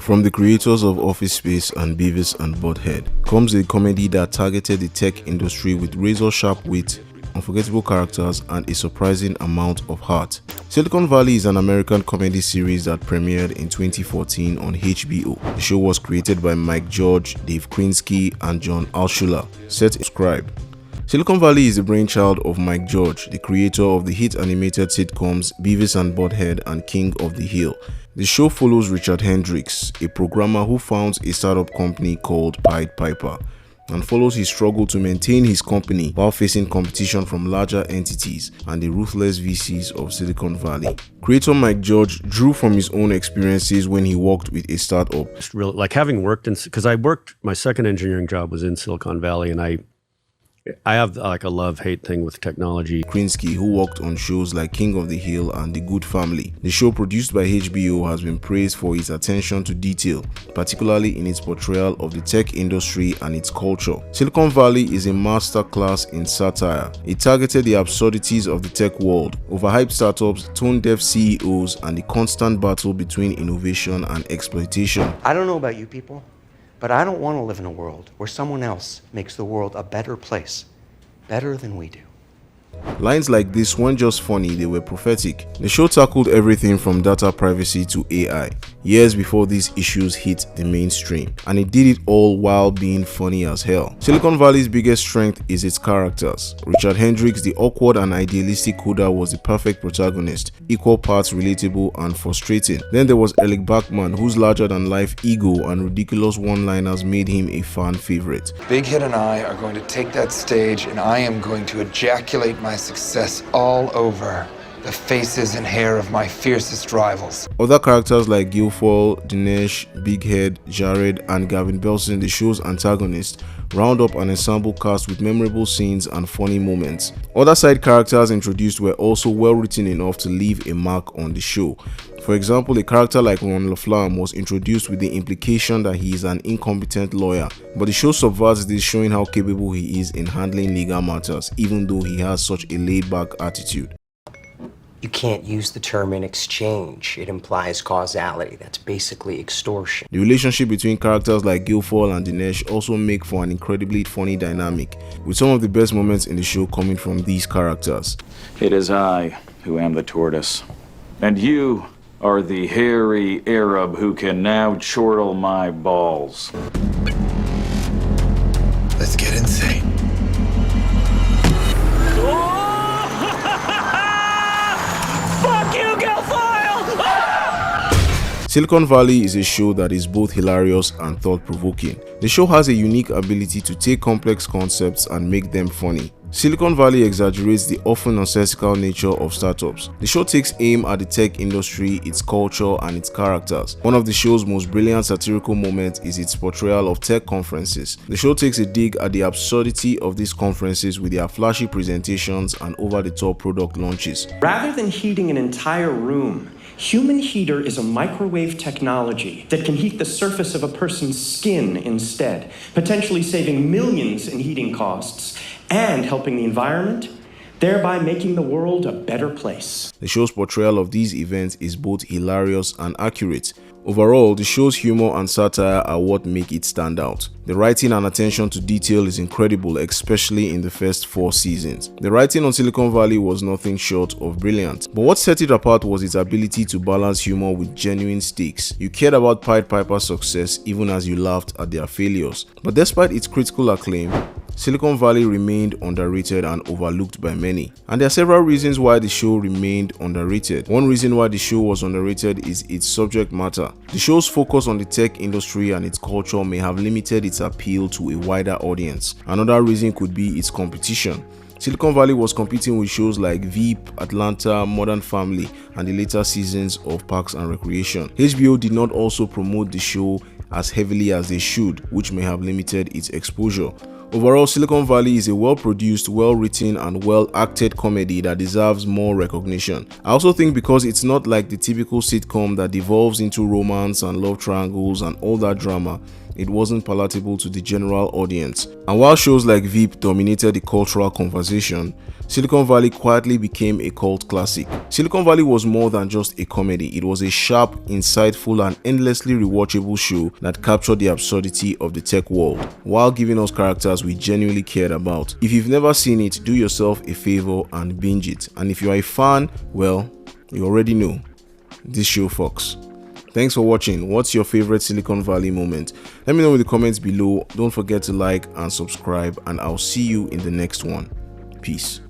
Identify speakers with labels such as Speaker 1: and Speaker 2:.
Speaker 1: From the creators of Office Space and Beavis and Butthead comes a comedy that targeted the tech industry with razor-sharp wit, unforgettable characters, and a surprising amount of heart. Silicon Valley is an American comedy series that premiered in 2014 on HBO. The show was created by Mike Judge, Dave Krinsky, and John Alschuler. Set to subscribe. Silicon Valley is the brainchild of Mike Judge, the creator of the hit animated sitcoms Beavis and Butthead and King of the Hill. The show follows Richard Hendricks, a programmer who founds a startup company called Pied Piper, and follows his struggle to maintain his company while facing competition from larger entities and the ruthless VCs of Silicon Valley. Creator Mike Judge drew from his own experiences when he worked with a startup.
Speaker 2: Really, like having worked in, because my second engineering job was in Silicon Valley, and I have like a love-hate thing with technology.
Speaker 1: Krinsky, who worked on shows like King of the Hill and The Good Family. The show, produced by HBO, has been praised for its attention to detail, particularly in its portrayal of the tech industry and its culture. Silicon Valley is a masterclass in satire. It targeted the absurdities of the tech world, overhyped startups, tone-deaf CEOs, and the constant battle between innovation and exploitation.
Speaker 3: I don't know about you people, but I don't want to live in a world where someone else makes the world a better place, better than we do.
Speaker 1: Lines like this weren't just funny, they were prophetic. The show tackled everything from data privacy to AI, years before these issues hit the mainstream, and it did it all while being funny as hell. Silicon Valley's biggest strength is its characters. Richard Hendricks, the awkward and idealistic coder, was the perfect protagonist, equal parts relatable and frustrating. Then there was Erlich Bachman, whose larger-than-life ego and ridiculous one-liners made him a fan favorite.
Speaker 4: Big Hit and I are going to take that stage, and I am going to ejaculate my success all over the faces and hair of my fiercest rivals.
Speaker 1: Other characters like Guilfoyle, Dinesh, Big Head, Jared, and Gavin Belson, the show's antagonists, round up an ensemble cast with memorable scenes and funny moments. Other side characters introduced were also well written enough to leave a mark on the show. For example, a character like Ron LaFlamme was introduced with the implication that he is an incompetent lawyer, but the show subverts this, showing how capable he is in handling legal matters, even though he has such a laid-back attitude.
Speaker 5: You can't use the term in exchange. It implies causality. That's basically extortion.
Speaker 1: The relationship between characters like Guilfoyle and Dinesh also make for an incredibly funny dynamic, with some of the best moments in the show coming from these characters.
Speaker 6: It is I who am the tortoise, and you are the hairy Arab who can now chortle my balls.
Speaker 4: Let's get insane.
Speaker 1: Silicon Valley is a show that is both hilarious and thought-provoking. The show has a unique ability to take complex concepts and make them funny. Silicon Valley exaggerates the often nonsensical nature of startups. The show takes aim at the tech industry, its culture, and its characters. One of the show's most brilliant satirical moments is its portrayal of tech conferences. The show takes a dig at the absurdity of these conferences with their flashy presentations and over-the-top product launches.
Speaker 7: Rather than heating an entire room, human heater is a microwave technology that can heat the surface of a person's skin instead, potentially saving millions in heating costs and helping the environment, thereby making the world a better place.
Speaker 1: The show's portrayal of these events is both hilarious and accurate. Overall, the show's humor and satire are what make it stand out. The writing and attention to detail is incredible, especially in the first 4 seasons. The writing on Silicon Valley was nothing short of brilliant, but what set it apart was its ability to balance humor with genuine stakes. You cared about Pied Piper's success even as you laughed at their failures. But despite its critical acclaim, Silicon Valley remained underrated and overlooked by many. And there are several reasons why the show remained underrated. One reason why the show was underrated is its subject matter. The show's focus on the tech industry and its culture may have limited its appeal to a wider audience. Another reason could be its competition. Silicon Valley was competing with shows like Veep, Atlanta, Modern Family, and the later seasons of Parks and Recreation. HBO did not also promote the show as heavily as they should, which may have limited its exposure. Overall, Silicon Valley is a well-produced, well-written, and well-acted comedy that deserves more recognition. I also think because it's not like the typical sitcom that devolves into romance and love triangles and all that drama, it wasn't palatable to the general audience. And while shows like Veep dominated the cultural conversation, Silicon Valley quietly became a cult classic. Silicon Valley was more than just a comedy. It was a sharp, insightful, and endlessly rewatchable show that captured the absurdity of the tech world while giving us characters we genuinely cared about. If you've never seen it, do yourself a favor and binge it. And if you are a fan, well, you already know. This show fucks. Thanks for watching. What's your favorite Silicon Valley moment? Let me know in the comments below. Don't forget to like and subscribe, and I'll see you in the next one. Peace.